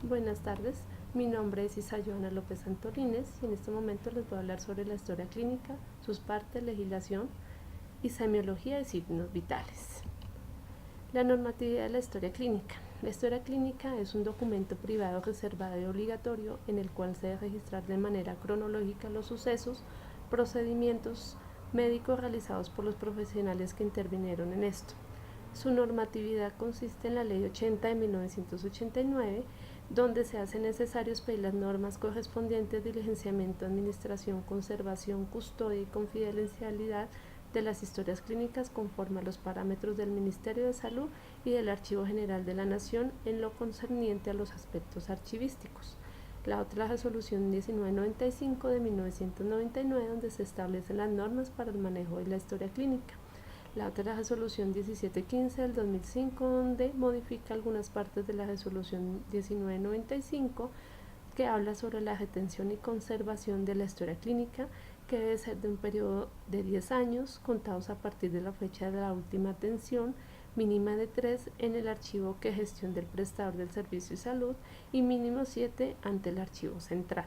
Buenas tardes, mi nombre es Isa Joana López Santorines y en este momento les voy a hablar sobre la historia clínica, sus partes, legislación y semiología de signos vitales. La normatividad de la historia clínica. La historia clínica es un documento privado reservado y obligatorio en el cual se debe registrar de manera cronológica los sucesos, procedimientos médicos realizados por los profesionales que intervinieron en esto. Su normatividad consiste en la Ley 80 de 1989, donde se hace necesario expedir las normas correspondientes de diligenciamiento, administración, conservación, custodia y confidencialidad de las historias clínicas conforme a los parámetros del Ministerio de Salud y del Archivo General de la Nación en lo concerniente a los aspectos archivísticos. La otra, la resolución 1995 de 1999, donde se establecen las normas para el manejo de la historia clínica. La otra, la resolución 1715 del 2005, donde modifica algunas partes de la resolución 1995, que habla sobre la retención y conservación de la historia clínica, que debe ser de un periodo de 10 años, contados a partir de la fecha de la última atención, mínima de 3 en el archivo que gestión del prestador del servicio de salud y mínimo 7 ante el archivo central.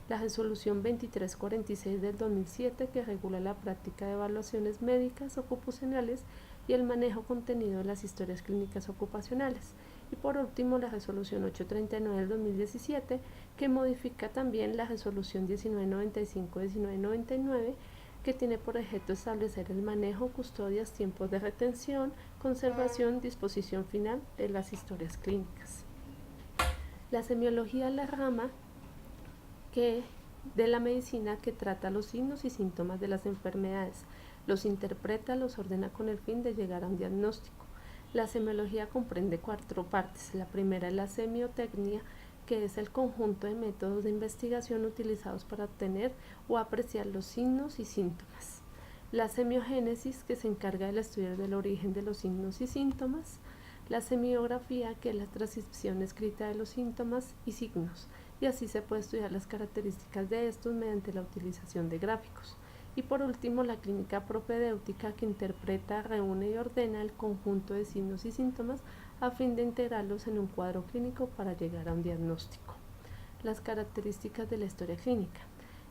La resolución 2346 del 2007, que regula la práctica de evaluaciones médicas ocupacionales y el manejo contenido de las historias clínicas ocupacionales. Y por último, la resolución 839 del 2017, que modifica también la resolución 1995-1999, que tiene por objeto establecer el manejo, custodias, tiempos de retención, conservación, disposición final de las historias clínicas. La semiología es la rama de la medicina que trata los signos y síntomas de las enfermedades, los interpreta, los ordena con el fin de llegar a un diagnóstico. La semiología comprende 4 partes. La primera es la semiotecnia, que es el conjunto de métodos de investigación utilizados para obtener o apreciar los signos y síntomas. La semiogénesis, que se encarga del estudio del origen de los signos y síntomas. La semiografía, que es la transcripción escrita de los síntomas y signos, y así se puede estudiar las características de estos mediante la utilización de gráficos. Y por último, la clínica propedéutica, que interpreta, reúne y ordena el conjunto de signos y síntomas a fin de integrarlos en un cuadro clínico para llegar a un diagnóstico. Las características de la historia clínica.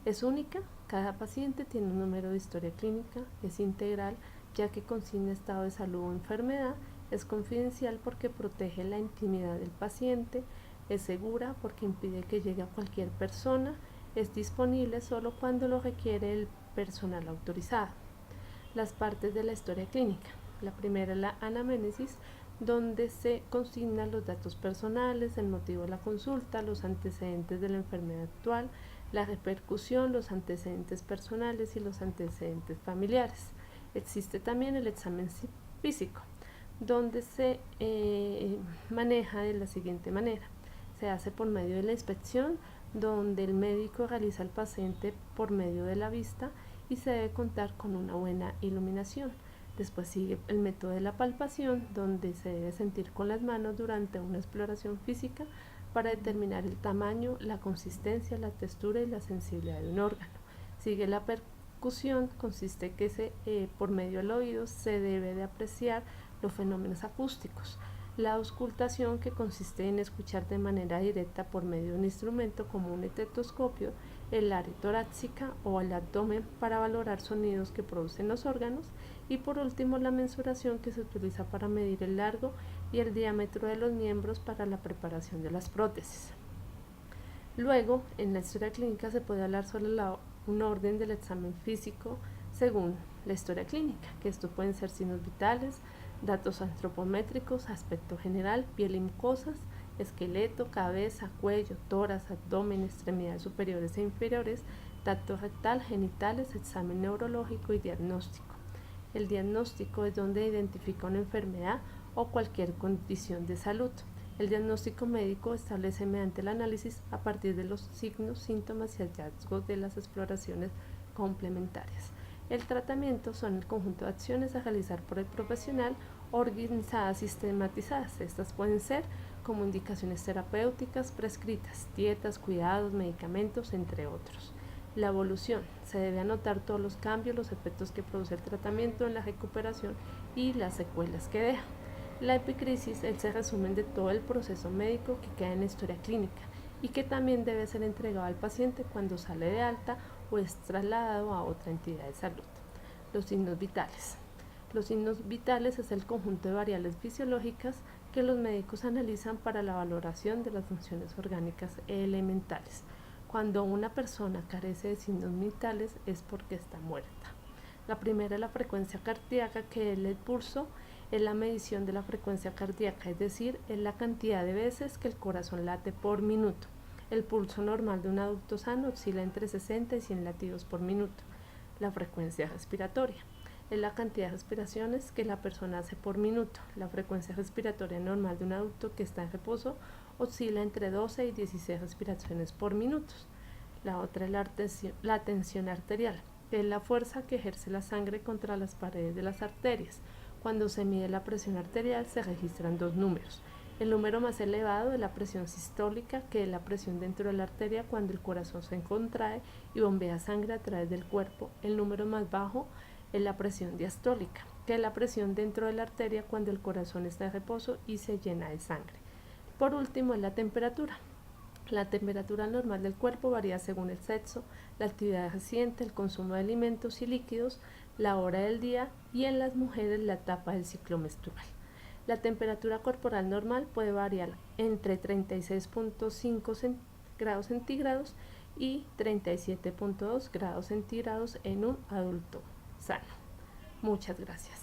Es única, cada paciente tiene un número de historia clínica, es integral, ya que consigna estado de salud o enfermedad, es confidencial porque protege la intimidad del paciente, es segura porque impide que llegue a cualquier persona, es disponible solo cuando lo requiere el personal autorizado. Las partes de la historia clínica. La primera es la anamnesis, donde se consignan los datos personales, el motivo de la consulta, los antecedentes de la enfermedad actual, la repercusión, los antecedentes personales y los antecedentes familiares. Existe también el examen físico, donde se maneja de la siguiente manera. Se hace por medio de la inspección, donde el médico realiza al paciente por medio de la vista y se debe contar con una buena iluminación. Después sigue el método de la palpación, donde se debe sentir con las manos durante una exploración física para determinar el tamaño, la consistencia, la textura y la sensibilidad de un órgano. Sigue la percusión, consiste que por medio del oído se debe de apreciar los fenómenos acústicos. La auscultación, que consiste en escuchar de manera directa por medio de un instrumento como un estetoscopio el área torácica o el abdomen para valorar sonidos que producen los órganos. Y por último, la mensuración, que se utiliza para medir el largo y el diámetro de los miembros para la preparación de las prótesis. Luego, en la historia clínica se puede hablar sobre un orden del examen físico según la historia clínica, que esto pueden ser signos vitales, datos antropométricos, aspecto general, piel y mucosas, esqueleto, cabeza, cuello, tórax, abdomen, extremidades superiores e inferiores, tacto rectal, genitales, examen neurológico y diagnóstico. El diagnóstico es donde identifica una enfermedad o cualquier condición de salud. El diagnóstico médico establece mediante el análisis a partir de los signos, síntomas y hallazgos de las exploraciones complementarias. El tratamiento son el conjunto de acciones a realizar por el profesional organizadas, sistematizadas. Estas pueden ser como indicaciones terapéuticas prescritas, dietas, cuidados, medicamentos, entre otros. La evolución. Se debe anotar todos los cambios, los efectos que produce el tratamiento en la recuperación y las secuelas que deja. La epicrisis es el resumen de todo el proceso médico que queda en la historia clínica y que también debe ser entregado al paciente cuando sale de alta o es trasladado a otra entidad de salud. Los signos vitales. Los signos vitales es el conjunto de variables fisiológicas que los médicos analizan para la valoración de las funciones orgánicas elementales. Cuando una persona carece de signos vitales es porque está muerta. La primera es la frecuencia cardíaca, que es el pulso, es la medición de la frecuencia cardíaca, es decir, es la cantidad de veces que el corazón late por minuto. El pulso normal de un adulto sano oscila entre 60 y 100 latidos por minuto. La frecuencia respiratoria es la cantidad de respiraciones que la persona hace por minuto. La frecuencia respiratoria normal de un adulto que está en reposo oscila entre 12 y 16 respiraciones por minuto. La otra es la tensión arterial, que es la fuerza que ejerce la sangre contra las paredes de las arterias. Cuando se mide la presión arterial se registran dos números. El número más elevado es la presión sistólica, que es la presión dentro de la arteria cuando el corazón se contrae y bombea sangre a través del cuerpo. El número más bajo es la presión diastólica, que es la presión dentro de la arteria cuando el corazón está en reposo y se llena de sangre. Por último es la temperatura. La temperatura normal del cuerpo varía según el sexo, la actividad reciente, el consumo de alimentos y líquidos, la hora del día y en las mujeres la etapa del ciclo menstrual. La temperatura corporal normal puede variar entre 36.5 grados centígrados y 37.2 grados centígrados en un adulto sano. Muchas gracias.